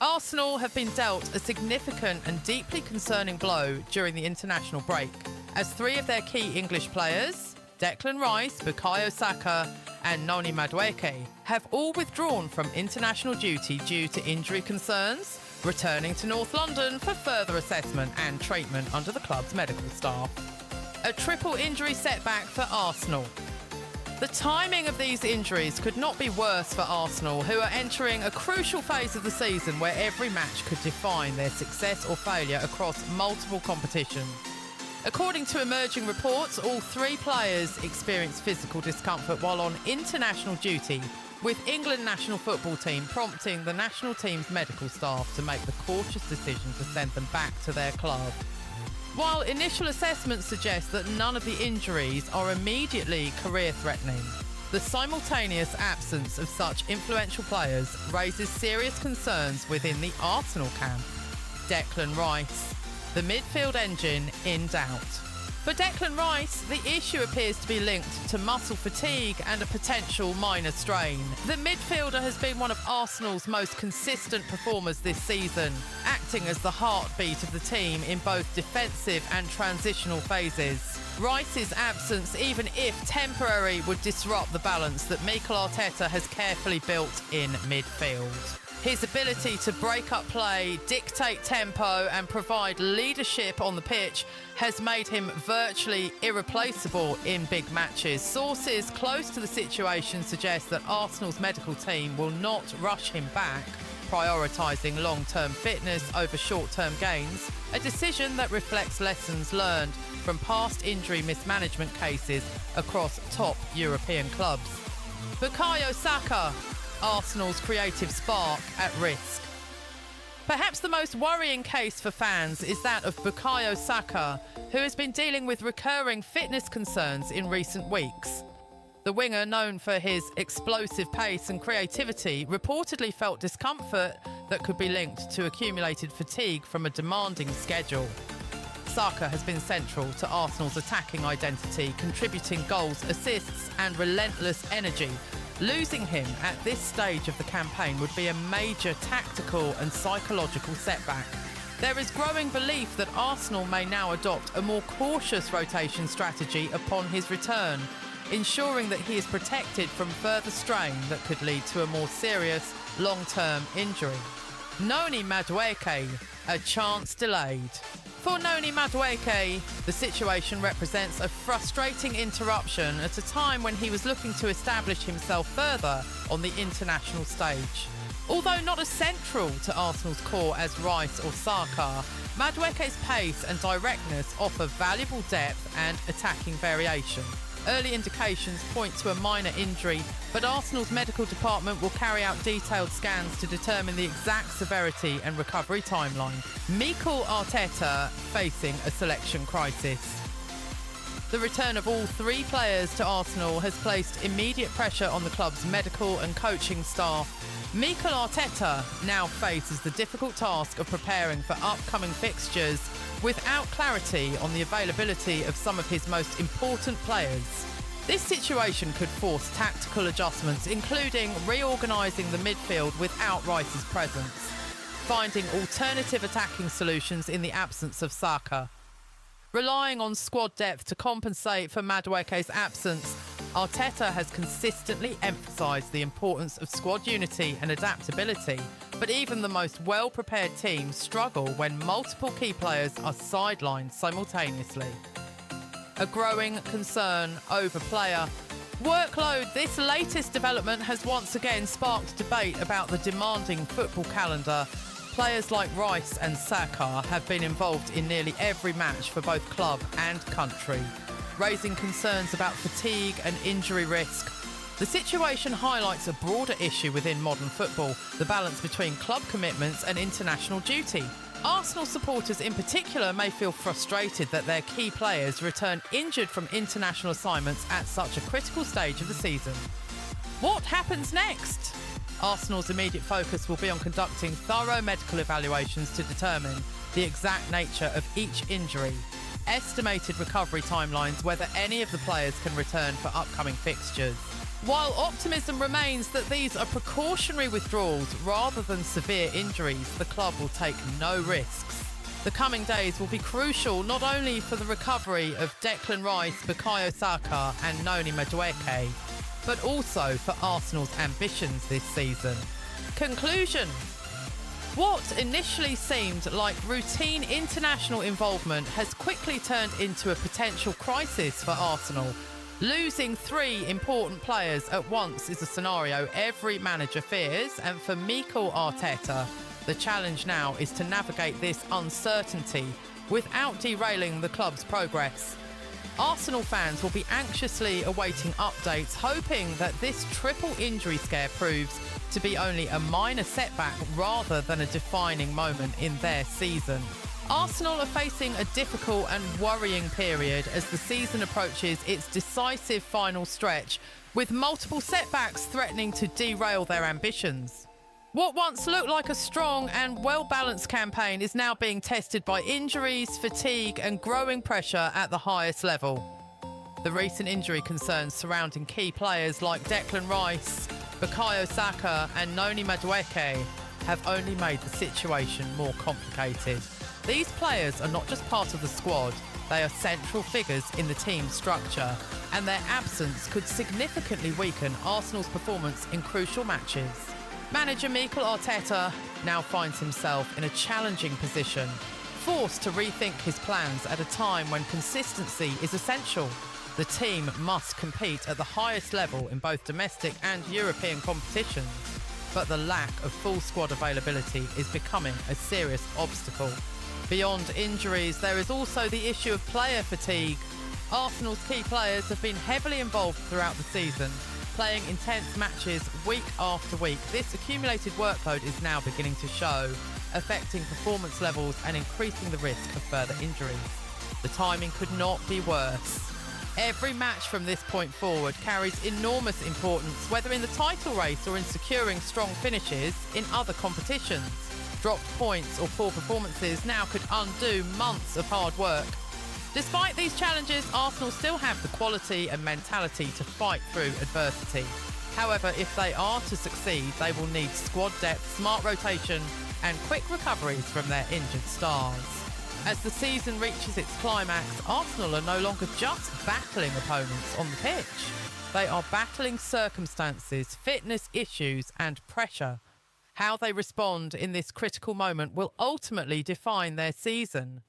Arsenal have been dealt a significant and deeply concerning blow during the international break, as three of their key English players, Declan Rice, Bukayo Saka and Noni Madueke, have all withdrawn from international duty due to injury concerns, returning to North London for further assessment and treatment under the club's medical staff. A triple injury setback for Arsenal. The timing of these injuries could not be worse for Arsenal, who are entering a crucial phase of the season where every match could define their success or failure across multiple competitions. According to emerging reports, all three players experienced physical discomfort while on international duty, with England national football team prompting the national team's medical staff to make the cautious decision to send them back to their club. While initial assessments suggest that none of the injuries are immediately career-threatening, the simultaneous absence of such influential players raises serious concerns within the Arsenal camp. Declan Rice, the midfield engine, in doubt. For Declan Rice, the issue appears to be linked to muscle fatigue and a potential minor strain. The midfielder has been one of Arsenal's most consistent performers this season, acting as the heartbeat of the team in both defensive and transitional phases. Rice's absence, even if temporary, would disrupt the balance that Mikel Arteta has carefully built in midfield. His ability to break up play, dictate tempo and provide leadership on the pitch has made him virtually irreplaceable in big matches. Sources close to the situation suggest that Arsenal's medical team will not rush him back, prioritising long-term fitness over short-term gains, a decision that reflects lessons learned from past injury mismanagement cases across top European clubs. Bukayo Saka, Arsenal's creative spark, at risk. Perhaps the most worrying case for fans is that of Bukayo Saka, who has been dealing with recurring fitness concerns in recent weeks. The winger, known for his explosive pace and creativity, reportedly felt discomfort that could be linked to accumulated fatigue from a demanding schedule. Saka has been central to Arsenal's attacking identity, contributing goals, assists and relentless energy. Losing him at this stage of the campaign would be a major tactical and psychological setback. There is growing belief that Arsenal may now adopt a more cautious rotation strategy upon his return, ensuring that he is protected from further strain that could lead to a more serious long-term injury. Noni Madueke, a chance delayed. For Noni Madueke, the situation represents a frustrating interruption at a time when he was looking to establish himself further on the international stage. Although not as central to Arsenal's core as Rice or Saka, Madueke's pace and directness offer valuable depth and attacking variation. Early indications point to a minor injury, but Arsenal's medical department will carry out detailed scans to determine the exact severity and recovery timeline. Mikel Arteta facing a selection crisis. The return of all three players to Arsenal has placed immediate pressure on the club's medical and coaching staff. Mikel Arteta now faces the difficult task of preparing for upcoming fixtures without clarity on the availability of some of his most important players. This situation could force tactical adjustments, including reorganising the midfield without Rice's presence, finding alternative attacking solutions in the absence of Saka. Relying on squad depth to compensate for Madueke's absence, Arteta has consistently emphasised the importance of squad unity and adaptability, but even the most well-prepared teams struggle when multiple key players are sidelined simultaneously. A growing concern over player workload. This latest development has once again sparked debate about the demanding football calendar. Players like Rice and Saka have been involved in nearly every match for both club and country, raising concerns about fatigue and injury risk. The situation highlights a broader issue within modern football, the balance between club commitments and international duty. Arsenal supporters in particular may feel frustrated that their key players return injured from international assignments at such a critical stage of the season. What happens next? Arsenal's immediate focus will be on conducting thorough medical evaluations to determine the exact nature of each injury. estimated recovery timelines whether any of the players can return for upcoming fixtures. While optimism remains that these are precautionary withdrawals rather than severe injuries, the club will take no risks. The coming days will be crucial not only for the recovery of Declan Rice, Bukayo Saka and Noni Madueke, but also for Arsenal's ambitions this season. Conclusion. What initially seemed like routine international involvement has quickly turned into a potential crisis for Arsenal. Losing 3 important players at once is a scenario every manager fears, and for Mikel Arteta, the challenge now is to navigate this uncertainty without derailing the club's progress. Arsenal fans will be anxiously awaiting updates, hoping that this triple injury scare proves to be only a minor setback rather than a defining moment in their season. Arsenal are facing a difficult and worrying period as the season approaches its decisive final stretch, with multiple setbacks threatening to derail their ambitions. What once looked like a strong and well-balanced campaign is now being tested by injuries, fatigue and growing pressure at the highest level. The recent injury concerns surrounding key players like Declan Rice, Bukayo Saka and Noni Madueke have only made the situation more complicated. These players are not just part of the squad, they are central figures in the team's structure, and their absence could significantly weaken Arsenal's performance in crucial matches. Manager Mikel Arteta now finds himself in a challenging position, forced to rethink his plans at a time when consistency is essential. The team must compete at the highest level in both domestic and European competitions, but the lack of full squad availability is becoming a serious obstacle. Beyond injuries, there is also the issue of player fatigue. Arsenal's key players have been heavily involved throughout the season, playing intense matches week after week. This accumulated workload is now beginning to show, affecting performance levels and increasing the risk of further injuries. The timing could not be worse. Every match from this point forward carries enormous importance, whether in the title race or in securing strong finishes in other competitions. Dropped points or poor performances now could undo months of hard work. Despite these challenges, Arsenal still have the quality and mentality to fight through adversity. However, if they are to succeed, they will need squad depth, smart rotation and quick recoveries from their injured stars. As the season reaches its climax, Arsenal are no longer just battling opponents on the pitch. They are battling circumstances, fitness issues and pressure. How they respond in this critical moment will ultimately define their season.